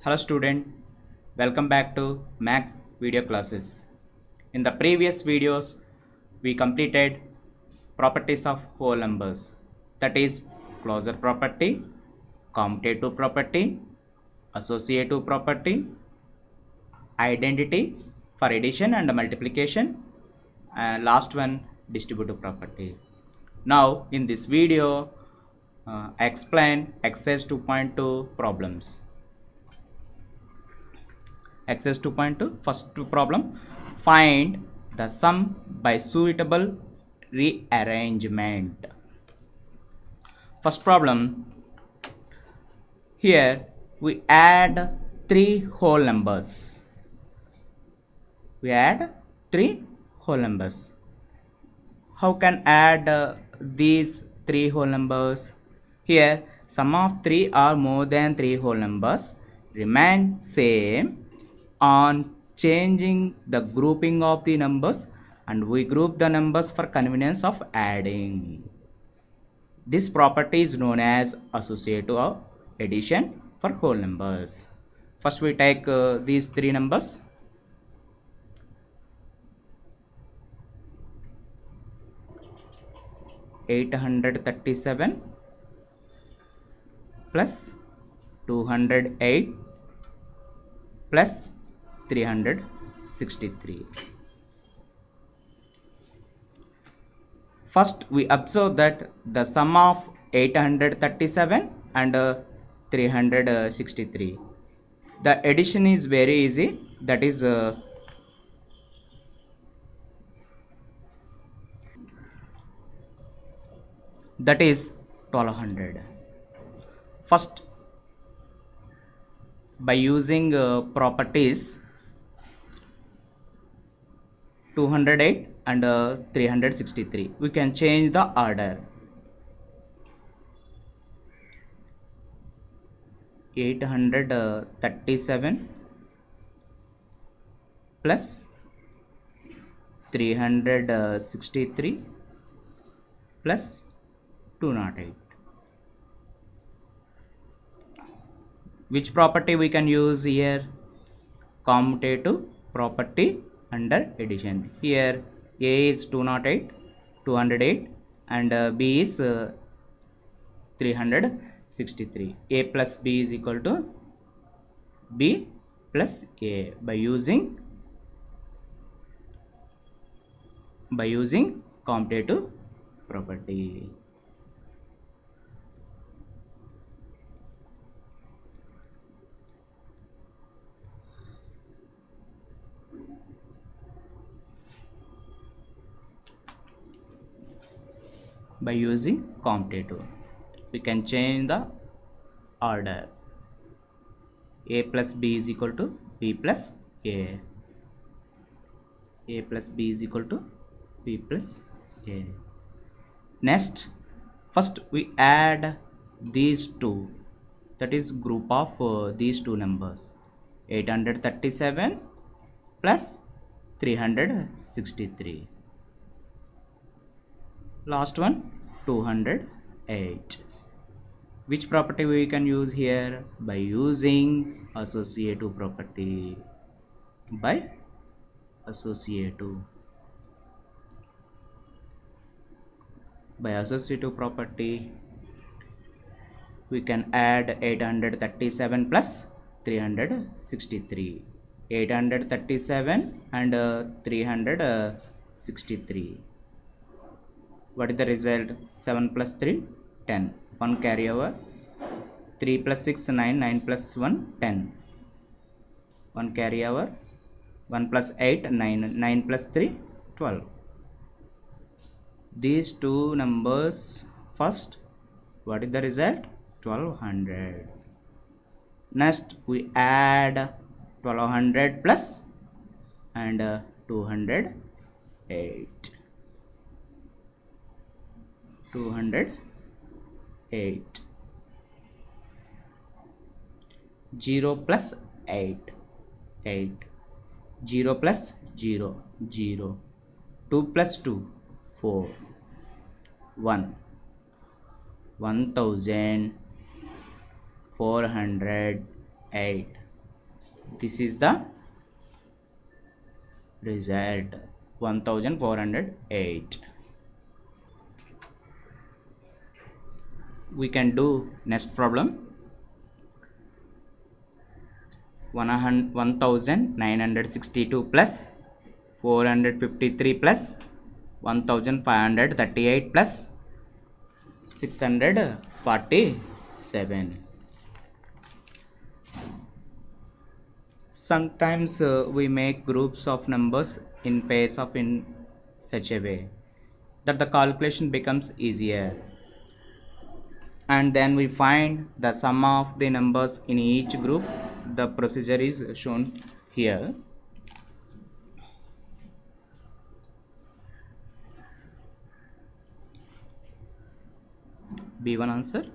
Hello student, welcome back to Max video classes. In the previous videos, we completed properties of whole numbers, that is closure property, commutative property, associative property, identity for addition and multiplication, and last one distributive property. Now in this video, I explain exercise 2.2 problems. Exercise 2.2 first problem, find the sum by suitable rearrangement. First problem, here we add three whole numbers. We add three whole numbers. How can add these three whole numbers? Here sum of 3 or more than 3 whole numbers remain same on changing the grouping of the numbers, and we group the numbers for convenience of adding. This property is known as associative or addition for whole numbers. First we take these three numbers. $837 plus 208 plus 363. First we observe that the sum of 837 and 363, the addition is very easy, that is that is 1200. First, by using properties 208 and 363, we can change the order. 837 plus 363 plus 208. Which property we can use here? Commutative property under addition. Here A is 208, 208 and B is 363. A plus B is equal to B plus A by using commutative property. By using commutative, we can change the order. A plus B is equal to B plus A. A plus B is equal to B plus A. Next, first we add these two, that is group of these two numbers, 837 plus 363. Last one 208. Which property we can use here? By using associative property. By associative property, we can add 837 plus 363. 837 and 363. What is the result? 7 plus 3 10. 1 carry over. 3 plus 6 9. 9 plus 1 10. 1 carry over. 1 plus 8 9. 9 plus 3 12. These two numbers first, what is the result? 1200. Next we add 1200 plus and 208. 208. 0 plus 8 8. 0 plus 0 0. 2 plus 2 4. 1 1408. This is the result, 1408. We can do next problem. 1962 plus 453 plus 1538 plus 647. Sometimes we make groups of numbers in pairs of in such a way that the calculation becomes easier, and then we find the sum of the numbers in each group. The procedure is shown here. B1 answer.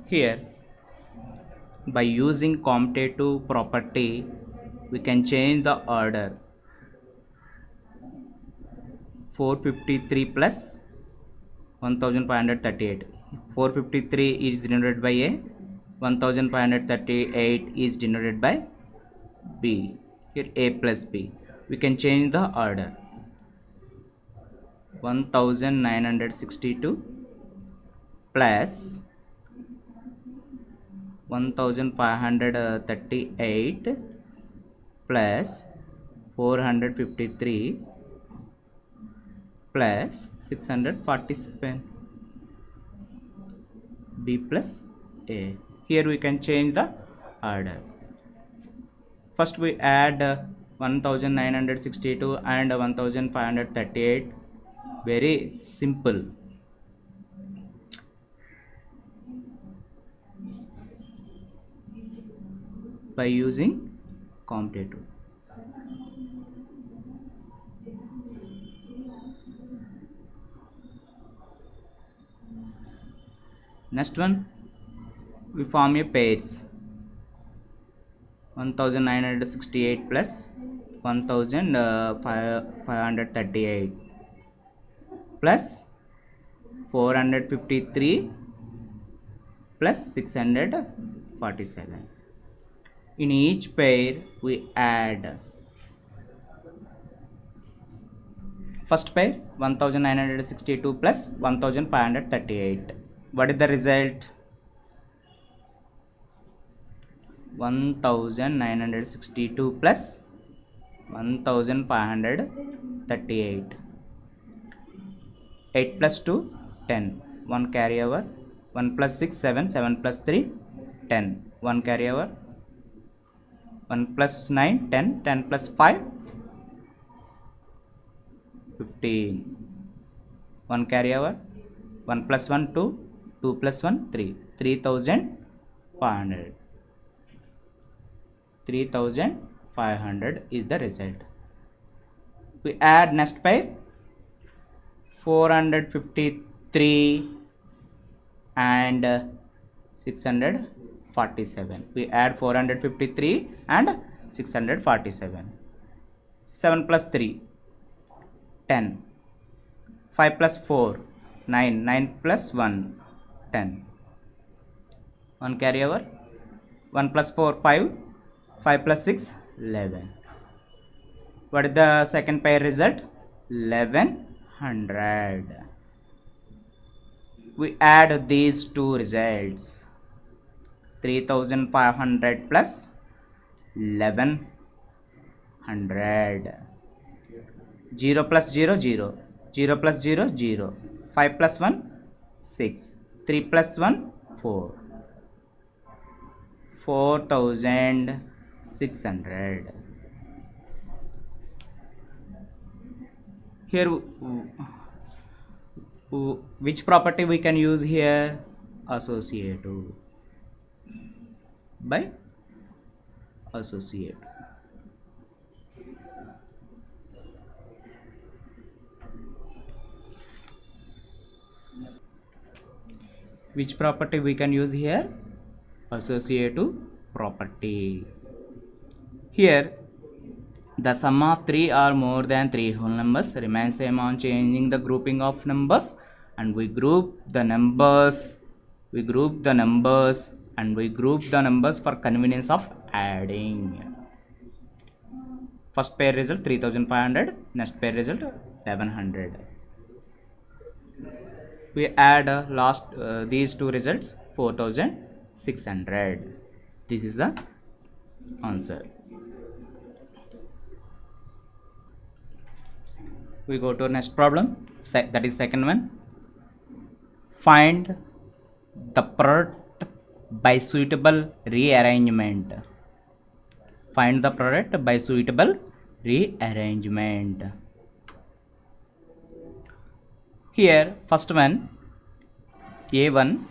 Here, by using commutative property, we can change the order. 453 plus 1538. 453 is denoted by A, 1538 is denoted by B. Here A plus B. We can change the order. 1962 plus 1538 plus 453 plus 647. B plus A. Here we can change the order. First we add 1962 and 1538. Very simple. By using commutative. Next one, we form a pairs. 1968 plus 1538 plus 453 plus 647. In each pair we add. First pair 1962 plus 1538. What is the result? 1962 plus 1538. 8 plus 2, 10. 1 carry over. 1 plus 6, 7. 7 plus 3, 10. 1 carry over. 1 plus 9, 10. 10 plus 5, 15. 1 carry over. 1 plus 1, 2. 2 plus 1, 3. 3500. 3500 is the result. We add next pair. 453 and 647. We add 453 and 647. 7 plus 3, 10. 5 plus 4, 9. 9 plus 1, 10. 1 carry over. 1 plus 4, 5. 5 plus 6, 11. What is the second pair result? 1100. We add these two results. 3500 plus 1100. 0 plus 0, 0. 0 plus 0, 0. 5 plus 1, 6. 3 plus 1, 4. 4600. Here which property we can use here? Associative. By associate. Which property we can use here? Associative property. Here the sum of 3 or more than 3 whole numbers remains same on changing the grouping of numbers, and we group the numbers We group the numbers and we group the numbers for convenience of adding. First pair result 3500, next pair result 1100. We add these two results 4600. This is the answer. We go to next problem, that is second one. Find the product by suitable rearrangement. Find the product by suitable rearrangement. Here first one, A1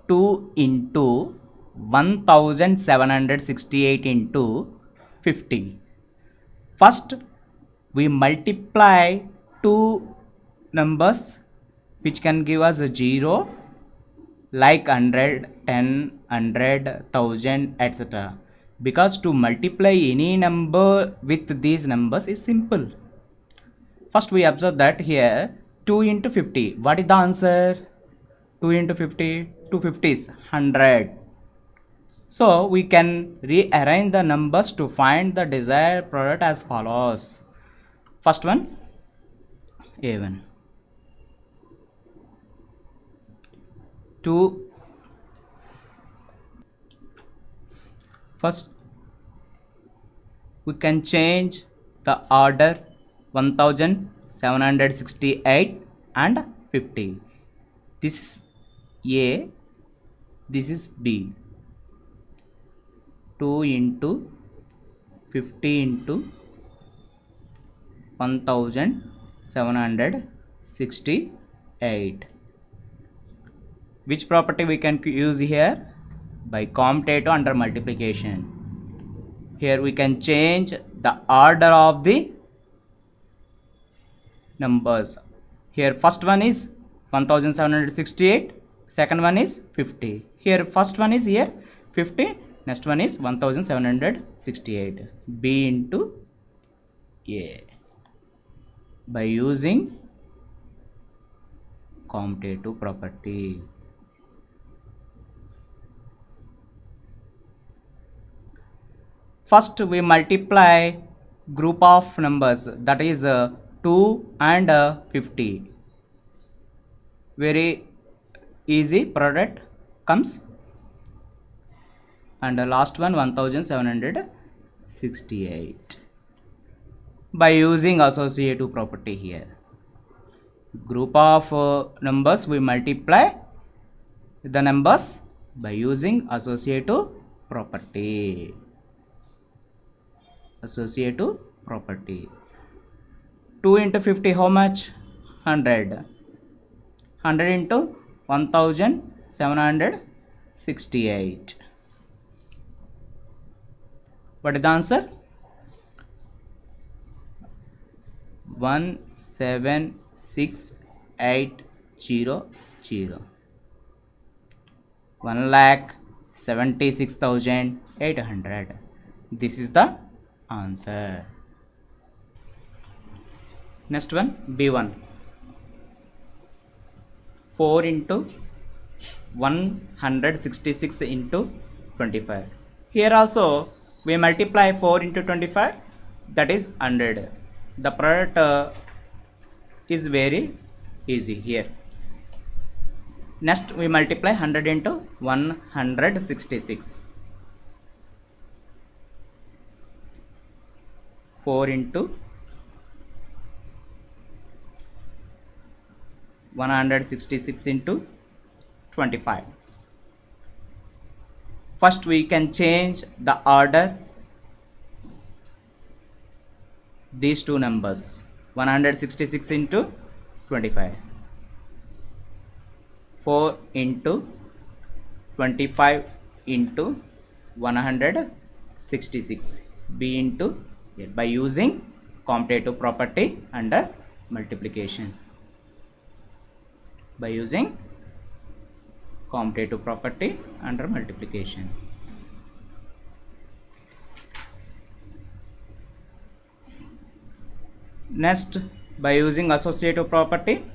2 into 1768 into 50. First we multiply two numbers which can give us a 0 like 100, 10, 100, 1000, etc. Because to multiply any number with these numbers is simple. First we observe that here 2 into 50. What is the answer? 2 into 50. 250 is 100. So we can rearrange the numbers to find the desired product as follows. First one, A1. 2. First we can change the order 1768 and 50. This is A, this is B. 2 into 50 into 1768. Which property we can use here? By commutative under multiplication. Here we can change the order of the numbers. Here first one is 1768, second one is 50. Here first one is here 50, next one is 1768. B into A. By using commutative property. First we multiply group of numbers, that is 2 and 50. Very easy product comes. And the last one 1768. By using associative property here. Group of numbers we multiply the numbers by using associative property. Associative property. 2 into 50 how much? 100. 100 into 1768. What is the answer? 176,800. 1,76,800. This is the answer. Next one, B1. 4 into 166 into 25. Here also we multiply 4 into 25, that is 100. The product is very easy here. Next we multiply 100 into 166. 4 into 166 into 25. First we can change the order these two numbers, 166 into 25. 4 into 25 into 166. B into A, by using commutative property under multiplication. By using commutative property under multiplication. Next, by using associative property,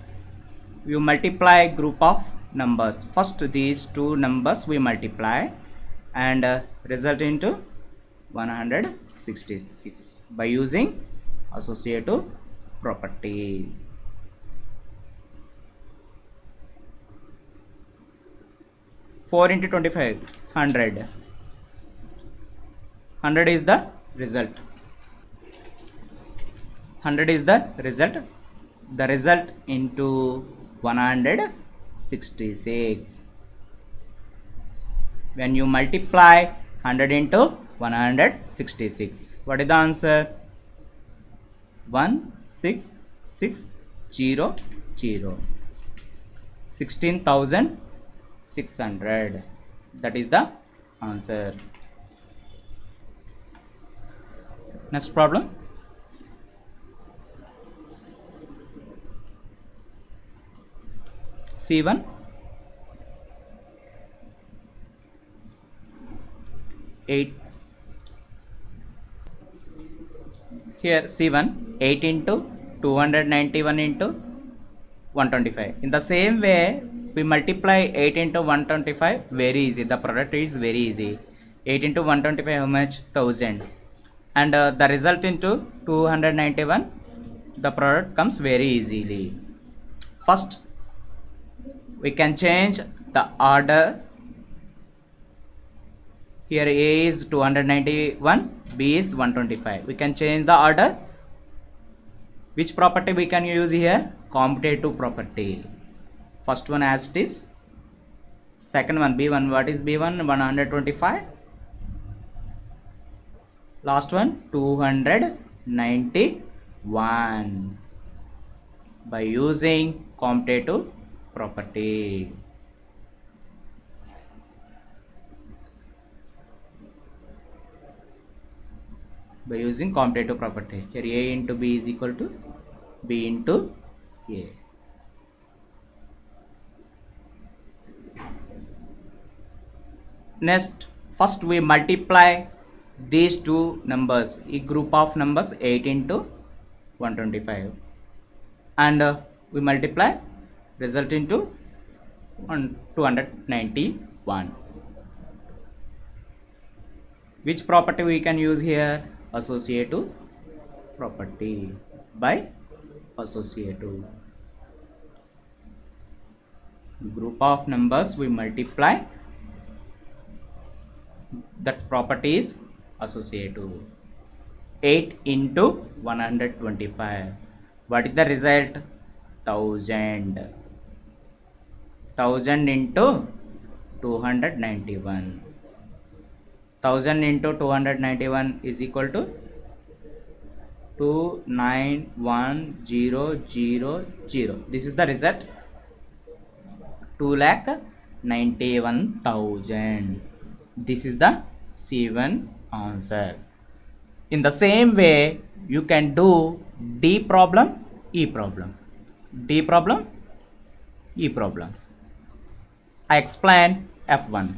you multiply group of numbers. First these two numbers we multiply and result into 166 by using associative property. Four into 25, 100. 100 is the result. 100 is the result. The result into 166. When you multiply 100 into 166, what is the answer? 16600, 16,600. That is the answer. Next problem. C1. Here C1 8 into 291 into 125. In the same way we multiply 8 into 125, very easy. The product is very easy. 8 into 125 how much? 1000. And the result into 291, the product comes very easily. First we can change the order. Here A is 291, B is 125. We can change the order. Which property we can use here? Commutative property. First one as it is. Second one B1. What is B1? 125. Last one 291. By using commutative property. By using commutative property. Here A into B is equal to B into A. Next, first we multiply these two numbers, a group of numbers 8 into 125, and we multiply, result into 291. Which property we can use here? Associative property. By associative, group of numbers we multiply, that property is associative. 8 into 125, what is the result? 1000. 1000 into 291. 1000 into 291 is equal to 291,000. This is the result. 2,91,000. This is the C1 answer. In the same way, you can do D problem, E problem. D problem, E problem. I explain F1.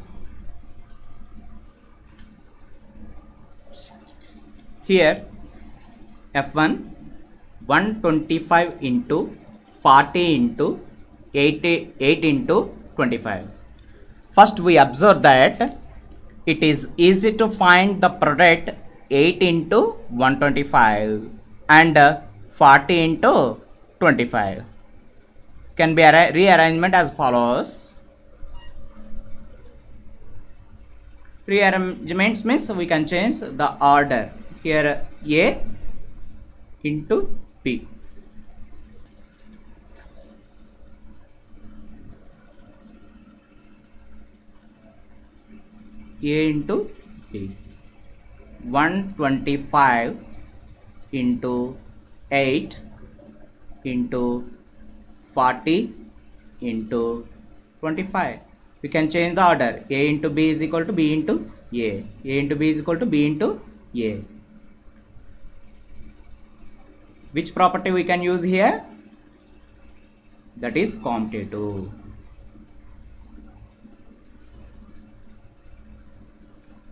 Here F1 125 into 40 into 8 into 25. First we observe that it is easy to find the product 8 into 125 and 40 into 25. Can be rearrangement as follows. Rearrangements means we can change the order. Here A into B. A into B. 125 into 8 into 40 into 25. We can change the order. A into B is equal to B into A. A into B is equal to B into A. Which property we can use here? That is commutative.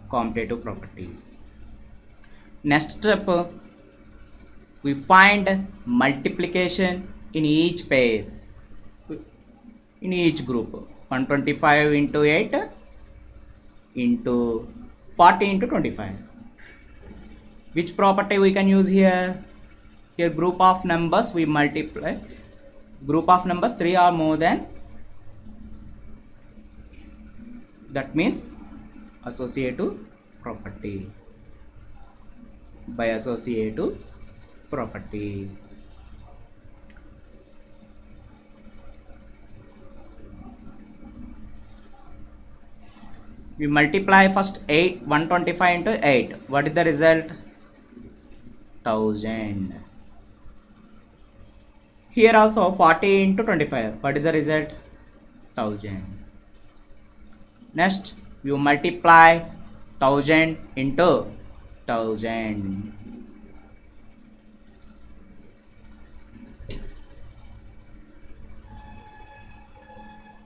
Commutative property. Next step, we find multiplication in each pair, in each group. 125 into 8 into 40 into 25. Which property we can use here? Here group of numbers we multiply. Group of numbers 3 or more than, that means associative property. By associative property. We multiply first 125 into 8. What is the result? 1000. Here also 40 into 25. What is the result? 1000. Next, you multiply 1000 into 1000.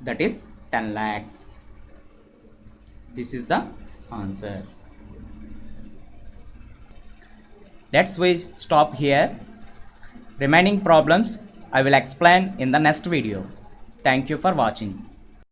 That is 10 lakhs. This is the answer. Let's we stop here. Remaining problems I will explain in the next video. Thank you for watching.